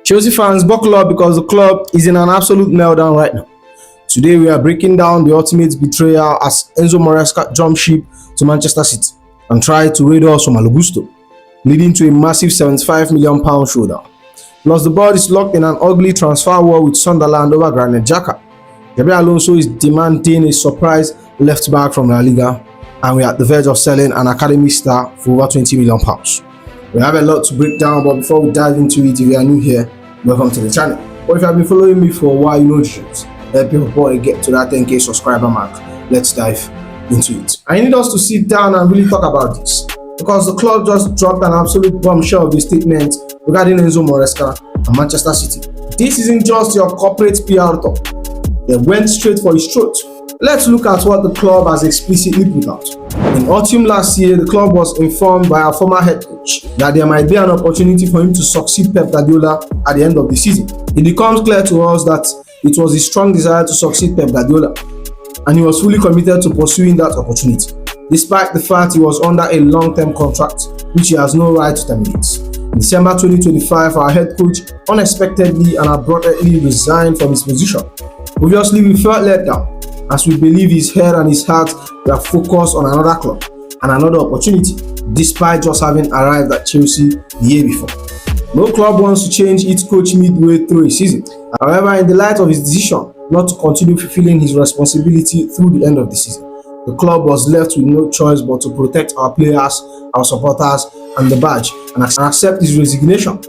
Chelsea fans, buckle up because the club is in an absolute meltdown right now. Today we are breaking down the ultimate betrayal as Enzo Maresca jumped ship to Manchester City and tried to raid us from Malo Gusto, leading to a massive £75 million showdown. Plus, the board is locked in an ugly transfer war with Sunderland over Granit Xhaka. Xabi Alonso is demanding a surprise left back from La Liga, and we are at the verge of selling an academy star for over £20 million. We have a lot to break down, but before we dive into it, if you are new here, welcome to the channel. Or if you have been following me for a while, you know the shows. Help people get to that 10k subscriber mark. Let's dive into it. I need us to sit down and really talk about this, because the club just dropped an absolute bombshell of a statement regarding Enzo Maresca and Manchester City. This isn't just your corporate PR talk. They went straight for his throat. Let's look at what the club has explicitly put out. In autumn last year, the club was informed by our former head coach that there might be an opportunity for him to succeed Pep Guardiola at the end of the season. It becomes clear to us that it was his strong desire to succeed Pep Guardiola, and he was fully committed to pursuing that opportunity, despite the fact he was under a long-term contract which he has no right to terminate. In December 2025, our head coach unexpectedly and abruptly resigned from his position. Obviously, we felt let down, as we believe his head and his heart were focused on another club and another opportunity, despite just having arrived at Chelsea the year before. No club wants to change its coach midway through a season. However, in the light of his decision not to continue fulfilling his responsibility through the end of the season, the club was left with no choice but to protect our players, our supporters, and the badge, and accept his resignation.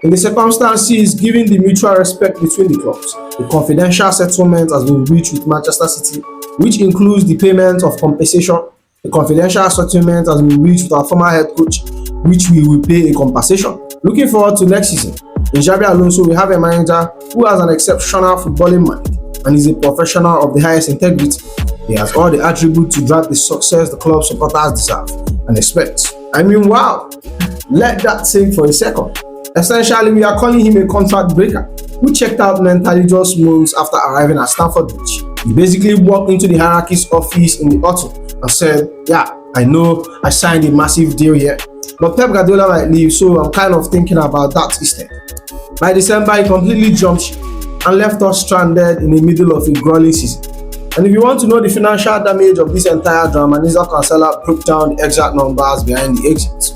In the circumstances, given the mutual respect between the clubs, a confidential settlement has been reached with Manchester City, which includes the payment of compensation. A confidential settlement has been reached with our former head coach, which we will pay a compensation. Looking forward to next season, in Xabi Alonso, we have a manager who has an exceptional footballing mind and is a professional of the highest integrity. He has all the attributes to drive the success the club supporters deserve and expect. I mean, wow! Let that sink for a second. Essentially, we are calling him a contract breaker who checked out mentally just months after arriving at Stamford Bridge. He basically walked into the hierarchy's office in the autumn and said, "Yeah, I know I signed a massive deal here, but Pep Guardiola might leave, so I'm kind of thinking about that instead." By December, he completely jumped ship and left us stranded in the middle of a grueling season. And if you want to know the financial damage of this entire drama, Nizar Kansala broke down the exact numbers behind the exit.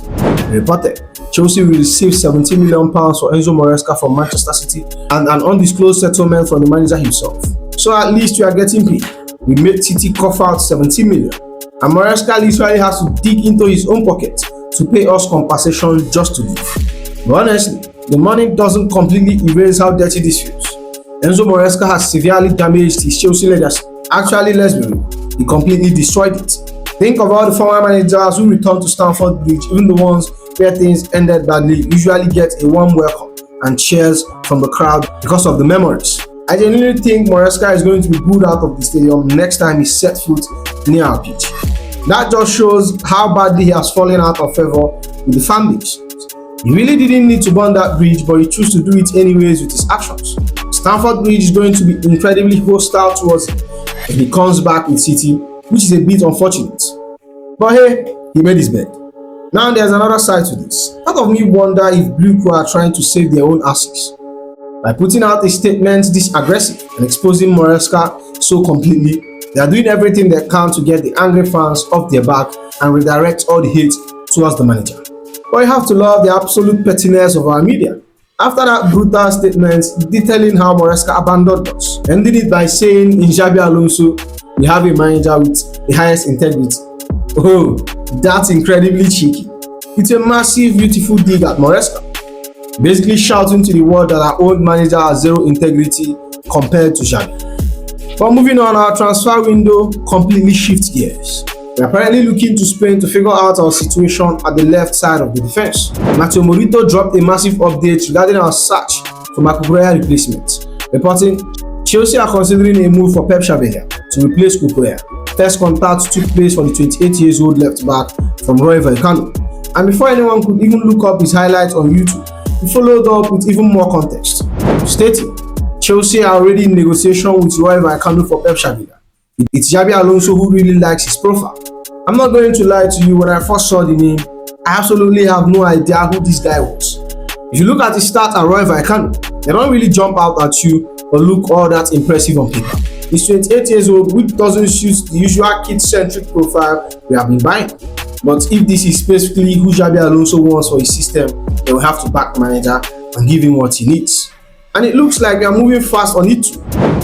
He reported Chelsea will receive £70 million for Enzo Maresca from Manchester City and an undisclosed settlement from the manager himself. So at least we are getting paid. We made City cough out £70 million, and Maresca literally has to dig into his own pocket to pay us compensation just to leave. But honestly, the money doesn't completely erase how dirty this feels. Enzo Maresca has severely damaged his Chelsea legacy. Actually, let's be real, he completely destroyed it. Think of all the former managers who returned to Stamford Bridge, even the ones where things ended badly usually get a warm welcome and cheers from the crowd because of the memories. I genuinely think Maresca is going to be booed out of the stadium next time he sets foot near our pitch. That just shows how badly he has fallen out of favor with the fan base. He really didn't need to burn that bridge, but he chose to do it anyways with his actions. Stamford Bridge is going to be incredibly hostile towards him if he comes back with City, which is a bit unfortunate. But hey, he made his bed. Now there's another side to this. Part of me wonder if Blue Crow are trying to save their own asses by putting out a statement this aggressive and exposing Maresca so completely. They are doing everything they can to get the angry fans off their back and redirect all the hate towards the manager. But you have to love the absolute pettiness of our media. After that brutal statement detailing how Maresca abandoned us, ending it by saying in Xabi Alonso, we have a manager with the highest integrity. Oh, that's incredibly cheeky. It's a massive, beautiful dig at Maresca, basically shouting to the world that our old manager has zero integrity compared to Xabi. But moving on, our transfer window completely shifts gears. We're apparently looking to Spain to figure out our situation at the left side of the defense. Matteo Morito dropped a massive update regarding our search for my Cucurella replacement, reporting Chelsea are considering a move for Pep Xabi to replace Cucurella. First contact took place for the 28-year-old left back from Rayo Vallecano, and before anyone could even look up his highlights on YouTube, he followed up with even more context, stating Chelsea are already in negotiation with Rayo Vallecano for Pep Xabi. It's Xabi Alonso who really likes his profile. I'm not going to lie to you, when I first saw the name, I absolutely have no idea who this guy was. If you look at his stats at Rayo Vallecano, they don't really jump out at you or look all that impressive on paper. He's 28 years old, which doesn't suit the usual kid-centric profile we have been buying. But if this is specifically who Xabi Alonso wants for his system, they will have to back the manager and give him what he needs. And it looks like they are moving fast on it too.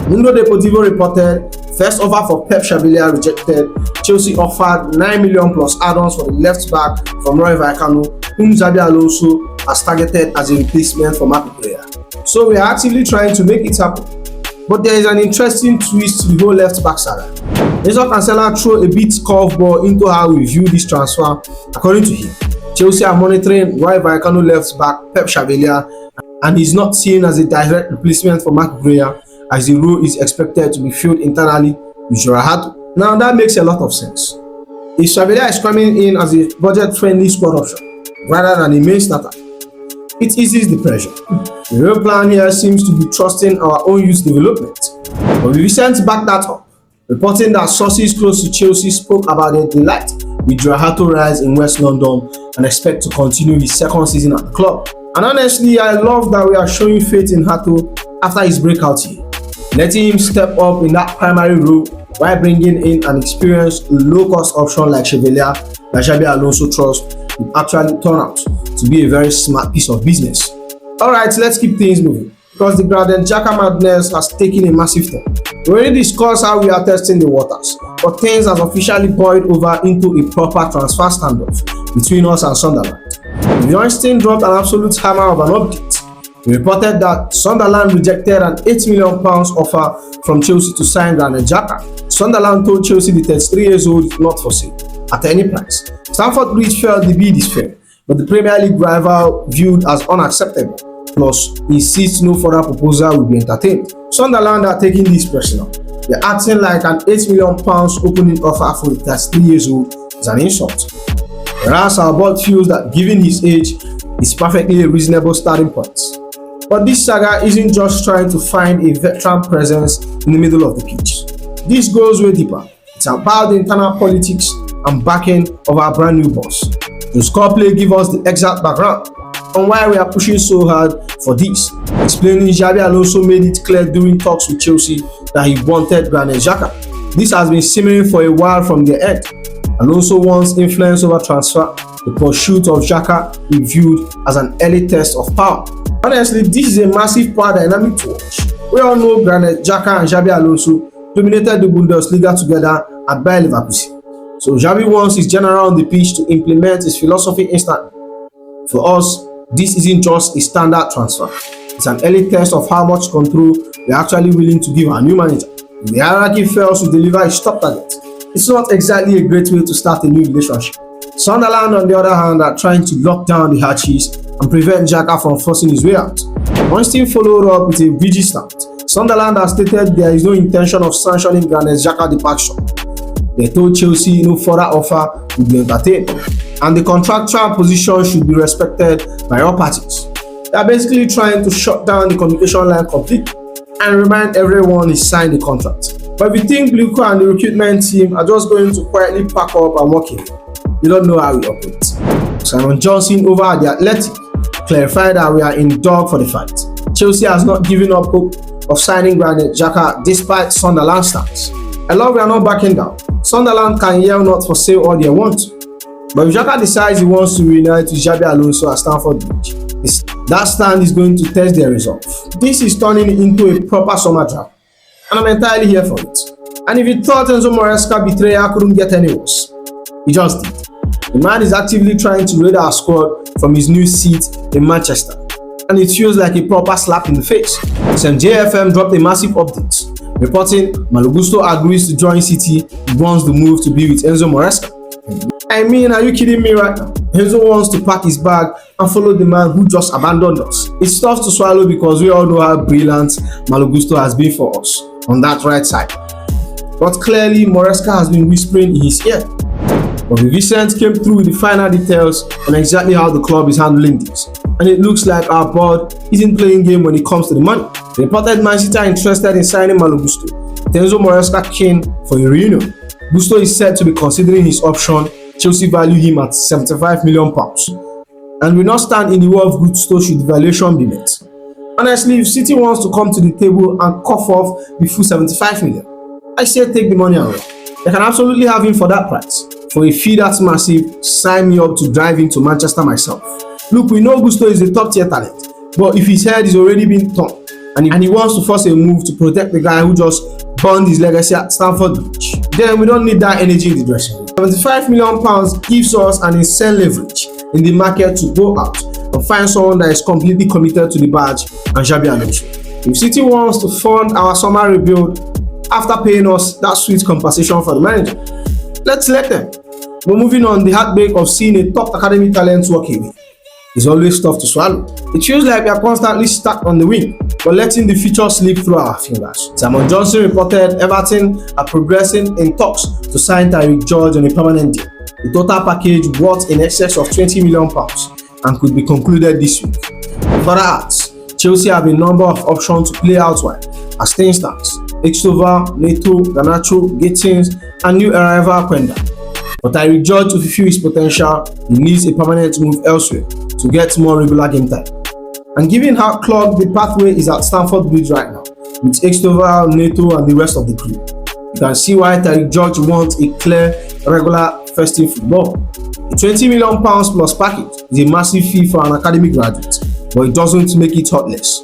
Mundo Deportivo reported first offer for Pep Xabi rejected. Chelsea offered 9 million plus add-ons for the left back from Rayo Vallecano, whom Xabi Alonso has targeted as a replacement for Marco Player. So we are actively trying to make it happen. But there is an interesting twist to the whole left back saga. Enzo Maresca threw a bit curveball into how we view this transfer. According to him, Chelsea are monitoring Rayo Vallecano left back Pep Xabi, and he's not seen as a direct replacement for Marco Player, as the role is expected to be filled internally with Jorahado. Now that makes a lot of sense. If Xabi is coming in as a budget-friendly squad option rather than a main starter, it eases the pressure. The real plan here seems to be trusting our own youth development. But we recently backed that up, reporting that sources close to Chelsea spoke about their delight with Jorahato's rise in West London and expect to continue his second season at the club. And honestly, I love that we are showing faith in Hato after his breakout year, letting him step up in that primary role while bringing in an experienced low-cost option like Chevalier that Xabi Alonso trusts will actually turn out to be a very smart piece of business. Alright, let's keep things moving, because the Granit Xhaka madness has taken a massive turn. We already discussed how we are testing the waters, but things has officially boiled over into a proper transfer standoff between us and Sunderland. Bjornstein dropped an absolute hammer of an update. He reported that Sunderland rejected an £8 million offer from Chelsea to sign Granit Xhaka. Sunderland told Chelsea the 33-year-old is not for sale at any price. Stamford Bridge felt the bid is fair, but the Premier League rival viewed as unacceptable. Plus, insists no further proposal will be entertained. Sunderland are taking this personal. They're acting like an £8 million opening offer for the 33-year-old is an insult. Whereas our board feels that given his age, is perfectly a reasonable starting point. But this saga isn't just trying to find a veteran presence in the middle of the pitch. This goes way deeper. It's about the internal politics and backing of our brand new boss. The score play give us the exact background on why we are pushing so hard for this, explaining Xabi Alonso made it clear during talks with Chelsea that he wanted Granit Xhaka. This has been simmering for a while from their end. Alonso wants influence over transfer. The pursuit of Xhaka is viewed as an early test of power. Honestly, this is a massive power dynamic to watch. We all know Granit Xhaka and Xabi Alonso dominated the Bundesliga together at Bayer Leverkusen. So Xabi wants his general on the pitch to implement his philosophy instantly. For us, this isn't just a standard transfer. It's an early test of how much control we're actually willing to give our new manager. If the hierarchy fails to deliver his top target, it's not exactly a great way to start a new relationship. Sunderland, on the other hand, are trying to lock down the hatches and prevent Xhaka from forcing his way out. Weinstein followed up with a rigid stance. Sunderland has stated there is no intention of sanctioning Granit Xhaka's departure. They told Chelsea no further offer will be entertained, and the contractual position should be respected by all parties. They are basically trying to shut down the communication line completely and remind everyone he signed the contract. But if you think Bluco and the recruitment team are just going to quietly pack up and walk in, you don't know how we operate. Simon Johnson over at the Athletic clarified that we are in dog for the fight. Chelsea has not given up hope of signing Granit Xhaka despite Sunderland's stance. I love we are not backing down. Sunderland can yell not for sale all they want to. But if Xhaka decides he wants to reunite with Xabi Alonso at Stamford Bridge, that stand is going to test their resolve. This is turning into a proper summer draft, and I'm entirely here for it. And if you thought Enzo Maresca betrayal couldn't get any worse, he just did. The man is actively trying to raid our squad from his new seat in Manchester, and it feels like a proper slap in the face. JFM dropped a massive update, reporting Malo Gusto agrees to join City. He wants the move to be with Enzo Maresca. I mean, are you kidding me right now? Enzo wants to pack his bag and follow the man who just abandoned us. It's tough to swallow because we all know how brilliant Malo Gusto has been for us on that right side. But clearly, Maresca has been whispering in his ear. But Vicente came through with the final details on exactly how the club is handling this. And it looks like our board isn't playing game when it comes to the money. The reported Man City are interested in signing Malo Gusto. Enzo Maresca keen for a reunion. Gusto is said to be considering his option. Chelsea value him at £75 million. and will not stand in the way of Gusto should the valuation be met. Honestly, if City wants to come to the table and cough off the full 75 million, I say take the money and run. They can absolutely have him for that price. For a fee that's massive, sign me up to drive into Manchester myself. Look, we know Gusto is a top tier talent, but if his head is already been turned and he wants to force a move to protect the guy who just burned his legacy at Stamford Bridge, then we don't need that energy in the dressing room. £75 million gives us an insane leverage in the market to go out and find someone that is completely committed to the badge and Xabi Alonso. If City wants to fund our summer rebuild after paying us that sweet compensation for the manager, let's let them. But moving on, the heartbreak of seeing a top academy talent walk away is always tough to swallow. It feels like we are constantly stuck on the wing, but letting the future slip through our fingers. Simon Johnson reported Everton are progressing in talks to sign Tyreek George on a permanent deal. The total package worth in excess of £20 million and could be concluded this week. Further adds, Chelsea have a number of options to play out wide as things stand. Xhaka, Neto, Garnacho, Gittins, and new arrival Quenda. For Tyreek George to fulfill his potential, he needs a permanent move elsewhere to get more regular game time. And given how clogged the pathway is at Stamford Bridge right now, with Xhaka, Neto, and the rest of the crew, you can see why Tyreek George wants a clear, regular first-team football. A £20 million plus package is a massive fee for an academy graduate, but it doesn't make it hopeless.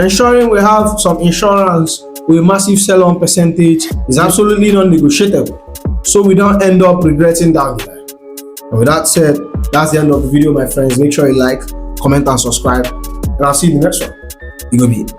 Ensuring we have some insurance with a massive sell-on percentage is absolutely non-negotiable, so we don't end up regretting down the line. And with that said, that's the end of the video, my friends. Make sure you like, comment, and subscribe, and I'll see you in the next one. You go be it.